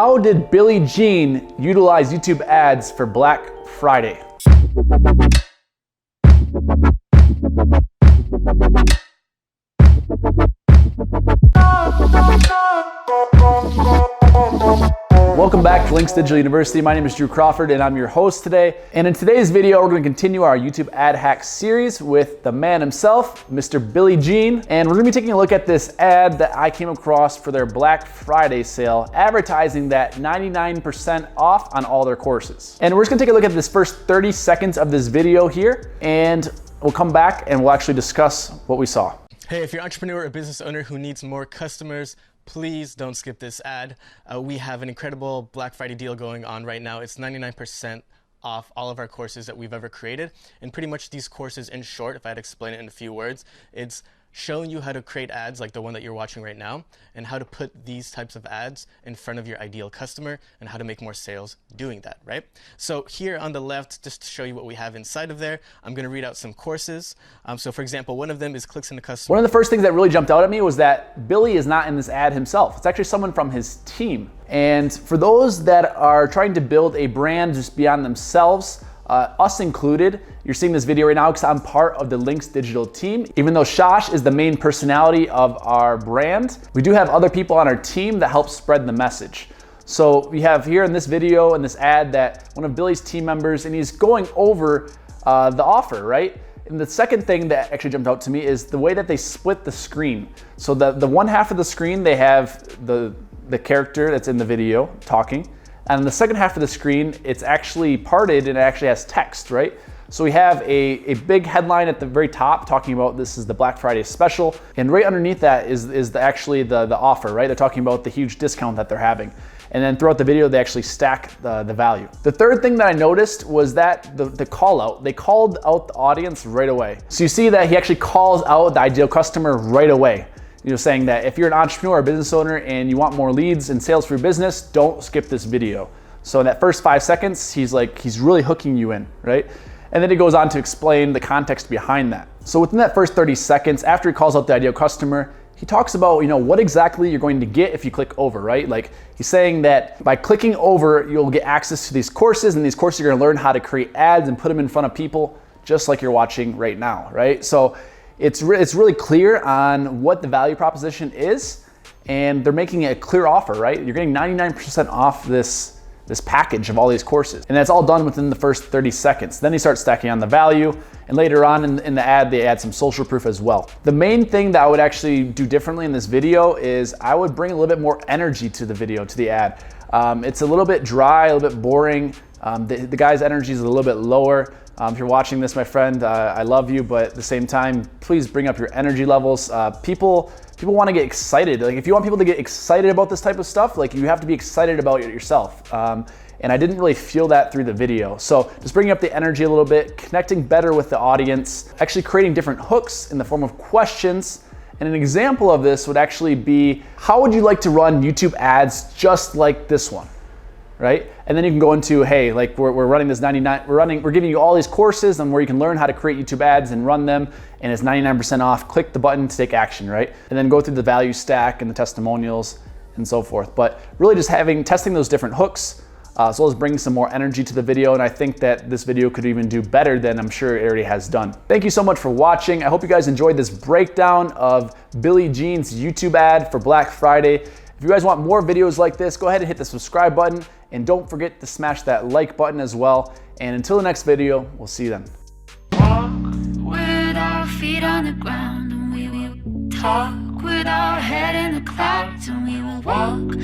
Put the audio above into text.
How did Billie Jean utilize YouTube ads for Black Friday? Welcome back to Linx Digital University. My name is Drew Crawford and I'm your host today. And in today's video, we're going to continue our YouTube ad hack series with the man himself, Mr. Billie Jean. And we're going to be taking a look at this ad that I came across for their Black Friday sale, advertising that 99% off on all their courses. And we're just going to take a look at this first 30 seconds of this video here, and we'll come back and we'll actually discuss what we saw. Hey, if you're an entrepreneur or business owner who needs more customers, please don't skip this ad. We have an incredible Black Friday deal going on right now. It's 99% off all of our courses that we've ever created. And pretty much these courses, in short, if I had to explain it in a few words, it's showing you how to create ads like the one that you're watching right now, and how to put these types of ads in front of your ideal customer, and how to make more sales doing that, right? So here on the left, just to show you what we have inside of there, I'm gonna read out some courses. So for example, one of them is clicks in the customer. One of the first things that really jumped out at me was that Billy is not in this ad himself. It's actually someone from his team. And for those that are trying to build a brand just beyond themselves, us included, you're seeing this video right now because I'm part of the Linx Digital team. Even though Shosh is the main personality of our brand, we do have other people on our team that help spread the message. So we have here in this video, in this ad, that one of Billy's team members, and he's going over the offer, right? And the second thing that actually jumped out to me is the way that they split the screen. So the one half of the screen, they have the character that's in the video talking. And the second half of the screen, it's actually parted and it actually has text, right? So we have a big headline at the very top talking about this is the Black Friday special. And right underneath that is actually the offer, right? They're talking about the huge discount that they're having. And then throughout the video, they actually stack the value. The third thing that I noticed was that the call out, they called out the audience right away. So you see that he actually calls out the ideal customer right away. You know, saying that if you're an entrepreneur or business owner and you want more leads and sales for your business, don't skip this video. So in that first 5 seconds, he's really hooking you in, right? And then he goes on to explain the context behind that. So within that first 30 seconds, after he calls out the ideal customer, he talks about, what exactly you're going to get if you click over, right? Like he's saying that by clicking over, you'll get access to these courses, and these courses you're gonna learn how to create ads and put them in front of people just like you're watching right now, right? So it's really clear on what the value proposition is, and they're making it a clear offer, right? You're getting 99% off this package of all these courses. And that's all done within the first 30 seconds. Then they start stacking on the value, and later on in the ad, they add some social proof as well. The main thing that I would actually do differently in this video is I would bring a little bit more energy to the video, to the ad. It's a little bit dry, a little bit boring. The guy's energy is a little bit lower. If you're watching this, my friend, I love you, but at the same time, please bring up your energy levels. People want to get excited. Like if you want people to get excited about this type of stuff, like you have to be excited about it yourself. And I didn't really feel that through the video. So just bringing up the energy a little bit, connecting better with the audience, actually creating different hooks in the form of questions. And an example of this would actually be, how would you like to run YouTube ads just like this one? Right? And then you can go into, hey, like we're running this we're giving you all these courses and where you can learn how to create YouTube ads and run them, and it's 99% off. Click the button to take action, right? And then go through the value stack and the testimonials and so forth. But really just testing those different hooks, as well as bringing some more energy to the video. And I think that this video could even do better than I'm sure it already has done. Thank you so much for watching. I hope you guys enjoyed this breakdown of Billie Jean's YouTube ad for Black Friday. If you guys want more videos like this, go ahead and hit the subscribe button, and don't forget to smash that like button as well. And until the next video, we'll see you then. Walk with our feet on the ground, and we will talk with our head in the clouds, and we will walk